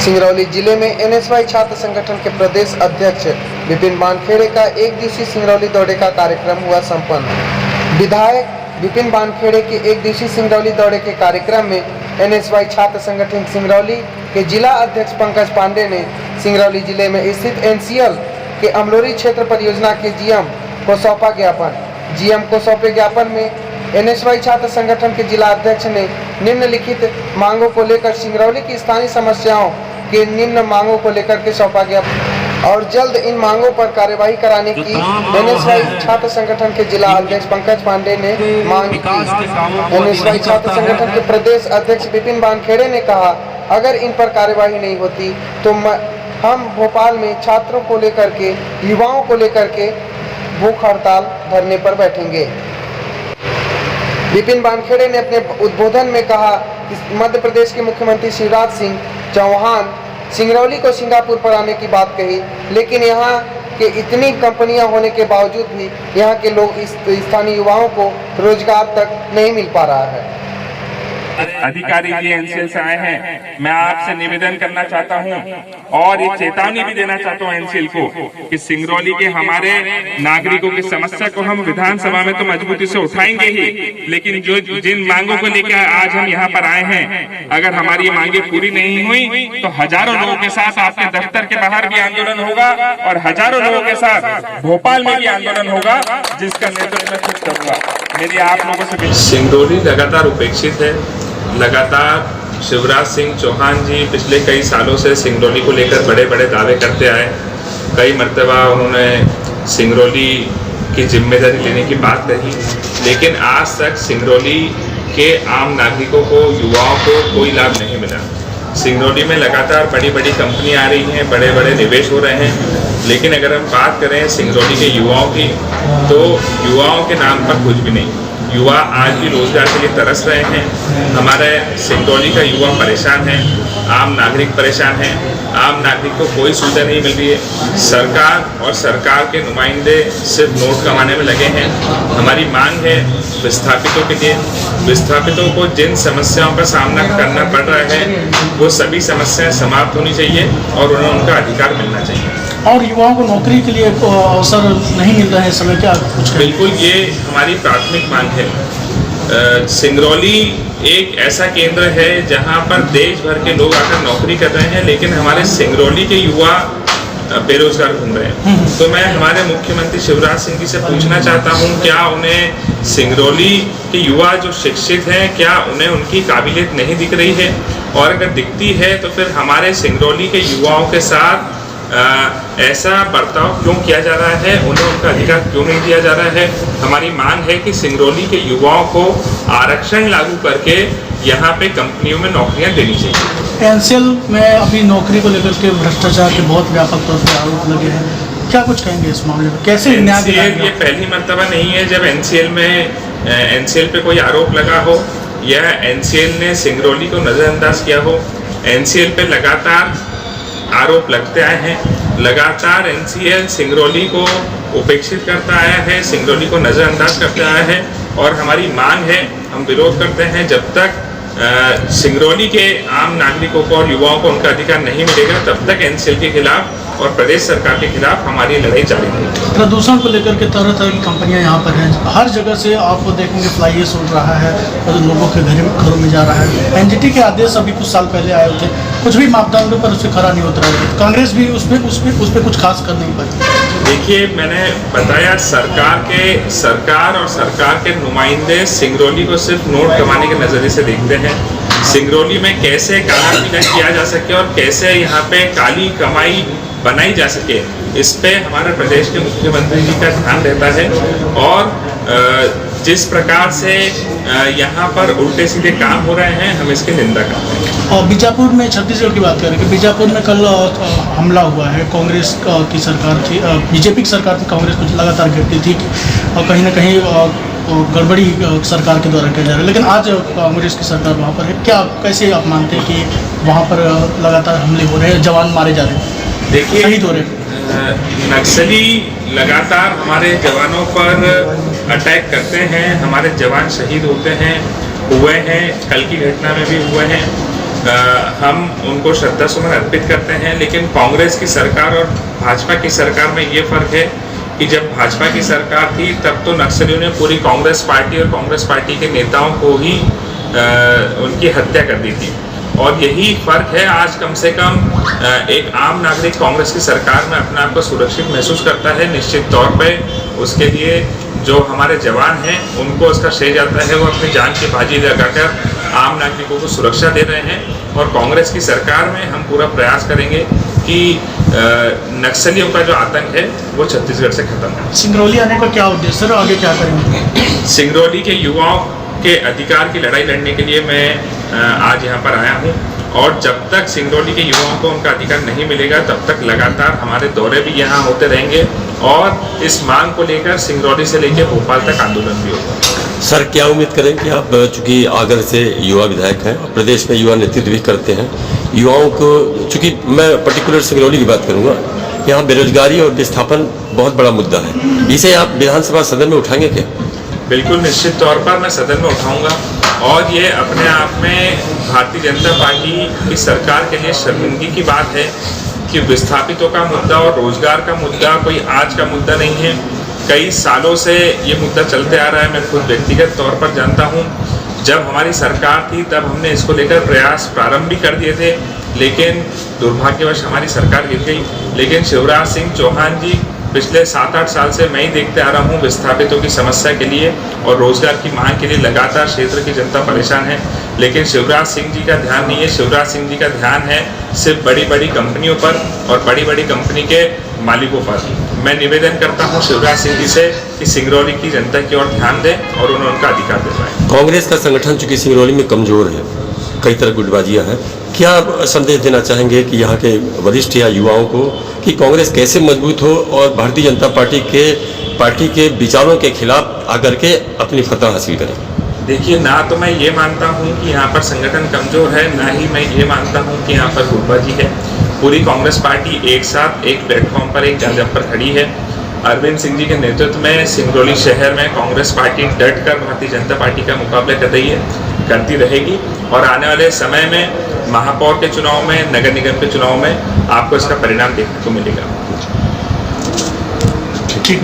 सिंगरौली जिले में एनएसवाई छात्र संगठन के प्रदेश अध्यक्ष विपिन वानखेड़े का एक दिवसीय सिंगरौली दौरे का कार्यक्रम हुआ संपन्न। विधायक विपिन वानखेड़े के एक दिवसीय सिंगरौली दौरे के कार्यक्रम में एनएसवाई छात्र संगठन सिंगरौली के जिला अध्यक्ष पंकज पांडे ने सिंगरौली जिले में स्थित एनसीएल के अमलोरी क्षेत्र परियोजना के जीएम को सौंपा ज्ञापन। जीएम को सौंपे ज्ञापन में एनएसवाई छात्र संगठन के जिला अध्यक्ष ने निम्नलिखित मांगों को लेकर सिंगरौली की स्थानीय समस्याओं के निम्न मांगों को लेकर के सौंपा गया और जल्द इन मांगों पर कार्यवाही कराने की एनएसवाई छात्र संगठन के जिला अध्यक्ष पंकज पांडे ने मांग की। एनएसवाई छात्र संगठन के प्रदेश अध्यक्ष विपिन वानखेड़े ने कहा, अगर इन पर कार्यवाही नहीं होती तो हम भोपाल में छात्रों को लेकर के, युवाओं को लेकर के भूख हड़ताल धरने पर बैठेंगे। विपिन वानखेड़े ने अपने उद्बोधन में कहा कि मध्य प्रदेश के मुख्यमंत्री शिवराज सिंह चौहान सिंगरौली को सिंगापुर पर आने की बात कही, लेकिन यहाँ के इतनी कंपनियां होने के बावजूद भी यहाँ के लोग स्थानीय युवाओं को रोजगार तक नहीं मिल पा रहा है। अधिकारी जी एनसीएल से आए हैं, मैं आपसे निवेदन करना चाहता हूं और ये चेतावनी भी देना चाहता हूं एनसीएल को कि सिंगरौली के हमारे नागरिकों की समस्या को हम विधानसभा में तो मजबूती से उठाएंगे ही, लेकिन जो जिन मांगों को लेकर आज हम यहाँ पर आए हैं, अगर हमारी ये मांगे पूरी नहीं हुई तो हजारों लोगों के साथ आपके दफ्तर के बाहर भी आंदोलन होगा और हजारों लोगों के साथ भोपाल में भी आंदोलन होगा, जिसका नेतृत्व मैं खुद करूंगा। मेरी आप लोगों से सिंगरौली लगातार उपेक्षित है। लगातार शिवराज सिंह चौहान जी पिछले कई सालों से सिंगरौली को लेकर बड़े बड़े दावे करते आए। कई मर्तबा उन्होंने सिंगरौली की जिम्मेदारी लेने की बात कही, लेकिन आज तक सिंगरौली के आम नागरिकों को, युवाओं को कोई लाभ नहीं मिला। सिंगरौली में लगातार बड़ी बड़ी कंपनियां आ रही हैं, बड़े बड़े निवेश हो रहे हैं, लेकिन अगर हम बात करें सिंगरौली के युवाओं की तो युवाओं के नाम पर कुछ भी नहीं। युवा आज भी रोजगार के लिए तरस रहे हैं। हमारे सिंगरौली का युवा परेशान है, आम नागरिक परेशान है, आम नागरिक को कोई सुविधा नहीं मिल रही है। सरकार और सरकार के नुमाइंदे सिर्फ नोट कमाने में लगे हैं। हमारी मांग है विस्थापितों के लिए, विस्थापितों को जिन समस्याओं का सामना करना पड़ रहा है वो सभी समस्याएं समाप्त होनी चाहिए और उन्हें उनका अधिकार मिलना चाहिए। और युवाओं को नौकरी के लिए अवसर नहीं मिल रहे हैं समय, क्या कुछ? बिल्कुल, ये हमारी प्राथमिक मांग है। सिंगरौली एक ऐसा केंद्र है जहां पर देश भर के लोग आकर नौकरी कर रहे हैं, लेकिन हमारे सिंगरौली के युवा बेरोजगार घूम रहे हैं। तो मैं हमारे मुख्यमंत्री शिवराज सिंह जी से पूछना चाहता हूं, क्या उन्हें सिंगरौली के युवा जो शिक्षित हैं, क्या उन्हें उनकी काबिलियत नहीं दिख रही है? और अगर दिखती है तो फिर हमारे सिंगरौली के युवाओं के साथ ऐसा बर्ताव क्यों किया जा रहा है, उन्हें उनका अधिकार क्यों नहीं दिया जा रहा है? हमारी मांग है कि सिंगरौली के युवाओं को आरक्षण लागू करके यहाँ पे कंपनियों में नौकरियाँ देनी चाहिए। एनसीएल में अभी नौकरी को लेकर के भ्रष्टाचार के बहुत व्यापक तौर पर आरोप लगे हैं, क्या कुछ कहेंगे इस मामले में? कैसे न्याय दिलाएंगे? ये पहली मर्तबा नहीं है जब एनसीएल पे कोई आरोप लगा हो या एनसीएल ने सिंगरौली को नज़रअंदाज किया हो। एनसीएल पे लगातार आरोप लगते आए हैं, लगातार एनसीएल सिंगरौली को उपेक्षित करता आया है, सिंगरौली को नज़रअंदाज करता आया है और हमारी मांग है, हम विरोध करते हैं जब तक सिंगरौली के आम नागरिकों को और युवाओं को उनका अधिकार नहीं मिलेगा, तब तक एनसीएल के खिलाफ और प्रदेश सरकार के खिलाफ हमारी लड़ाई जारी रहेगी। प्रदूषण को लेकर के तरह तरह की कंपनियां यहाँ पर हैं, हर जगह से आपको देखेंगे फ्लाई एश उड़ रहा है और लोगों के घरों में जा रहा है। एनजीटी के आदेश अभी कुछ साल पहले आए थे, कुछ भी मापदंडों पर उससे खरा नहीं उतरा है। कांग्रेस भी उस पर कुछ खास कर नहीं पाई। देखिए, मैंने बताया सरकार और सरकार के नुमाइंदे सिंगरौली को सिर्फ नोट कमाने के नज़रिए से देखते हैं। सिंगरौली में कैसे काला पीला किया जा सके और कैसे यहाँ पे काली कमाई बनाई जा सके, इस पे हमारे प्रदेश के मुख्यमंत्री जी का ध्यान रहता है और जिस प्रकार से यहाँ पर उल्टे सीधे काम हो रहे हैं, हम इसकी निंदा करते हैं। और बीजापुर में, छत्तीसगढ़ की बात करें कि बीजापुर में कल हमला हुआ है, कांग्रेस की सरकार थी, बीजेपी की सरकार थी, कांग्रेस को लगातार घेरती थी और कहीं ना कहीं गड़बड़ी सरकार के द्वारा किया जा रहा है, लेकिन आज कांग्रेस की सरकार वहाँ पर है। क्या, कैसे आप मानते हैं कि वहाँ पर लगातार हमले हो रहे हैं, जवान मारे जा रहे हैं, देखिए शहीद हो रहे हैं? नक्सली लगातार हमारे जवानों पर अटैक करते हैं, हमारे जवान शहीद होते हैं, हुए हैं, कल की घटना में भी हुए हैं। हम उनको श्रद्धा सुमन अर्पित करते हैं। लेकिन कांग्रेस की सरकार और भाजपा की सरकार में ये फर्क है कि जब भाजपा की सरकार थी तब तो नक्सलियों ने पूरी कांग्रेस पार्टी और कांग्रेस पार्टी के नेताओं को ही उनकी हत्या कर दी थी। और यही फर्क है, आज कम से कम एक आम नागरिक कांग्रेस की सरकार में अपने आप को सुरक्षित महसूस करता है। निश्चित तौर पे उसके लिए जो हमारे जवान हैं उनको उसका श्रेय जाता है, वो अपनी जान की बाजी लगाकर आम नागरिकों को सुरक्षा दे रहे हैं। और कांग्रेस की सरकार में हम पूरा प्रयास करेंगे कि नक्सलियों का जो आतंक है वो छत्तीसगढ़ से खत्म हो। सिंगरौली आने का क्या उद्देश्य सर, आगे क्या करेंगे? सिंगरौली के युवाओं के अधिकार की लड़ाई लड़ने के लिए मैं आज यहाँ पर आया हूँ। और जब तक सिंगरौली के युवाओं को उनका अधिकार नहीं मिलेगा तब तक लगातार हमारे दौरे भी यहाँ होते रहेंगे और इस मांग को लेकर सिंगरौली से लेकर भोपाल तक आंदोलन भी होगा। सर, क्या उम्मीद करें कि आप चूंकि आगर से युवा विधायक हैं, प्रदेश में युवा नेतृत्व भी करते हैं, युवाओं को, चूंकि मैं पर्टिकुलर सिंगरौली की बात करूंगा, यहाँ बेरोजगारी और विस्थापन बहुत बड़ा मुद्दा है, इसे आप विधानसभा सदन में उठाएंगे क्या? बिल्कुल, निश्चित तौर पर मैं सदन में उठाऊंगा। और ये अपने आप में भारतीय जनता पार्टी की सरकार के लिए शर्मिंदगी की बात है कि विस्थापितों का मुद्दा और रोजगार का मुद्दा कोई आज का मुद्दा नहीं है। कई सालों से ये मुद्दा चलते आ रहा है। मैं खुद व्यक्तिगत तौर पर जानता हूँ, जब हमारी सरकार थी तब हमने इसको लेकर प्रयास प्रारंभ भी कर दिए थे, लेकिन दुर्भाग्यवश हमारी सरकार गिर गई। लेकिन शिवराज सिंह चौहान जी पिछले 7-8 साल से मैं ही देखते आ रहा हूँ विस्थापितों की समस्या के लिए और रोजगार की मांग के लिए लगातार क्षेत्र की जनता परेशान है। लेकिन शिवराज सिंह जी का ध्यान नहीं है। शिवराज सिंह जी का ध्यान है सिर्फ बड़ी बड़ी कंपनियों पर और बड़ी बड़ी कंपनी के मालिकों पर। मैं निवेदन करता हूं शिवराज सिंह जी से कि सिंगरौली की जनता की ओर ध्यान दें और उन्हें उनका अधिकार दे पाएं। कांग्रेस का संगठन चूंकि सिंगरौली में कमजोर है, कई तरह गुटबाजियां हैं, क्या आप संदेश देना चाहेंगे कि यहाँ के वरिष्ठ या युवाओं को कि कांग्रेस कैसे मजबूत हो और भारतीय जनता पार्टी के विचारों के खिलाफ आकर के अपनी फतह हासिल करें? देखिए, ना तो मैं ये मानता हूँ कि यहाँ पर संगठन कमजोर है, ना ही मैं ये मानता हूँ कि यहाँ पर गुटबाजी है। पूरी कांग्रेस पार्टी एक साथ एक प्लेटफॉर्म पर, एक जगह पर खड़ी है। अरविंद सिंह जी के नेतृत्व में सिंगरौली शहर में कांग्रेस पार्टी डट कर भारतीय जनता पार्टी का मुकाबला कर रही है, करती रहेगी। और आने वाले समय में महापौर के चुनाव में, नगर निगम के चुनाव में आपको इसका परिणाम देखने को मिलेगा। ठीक।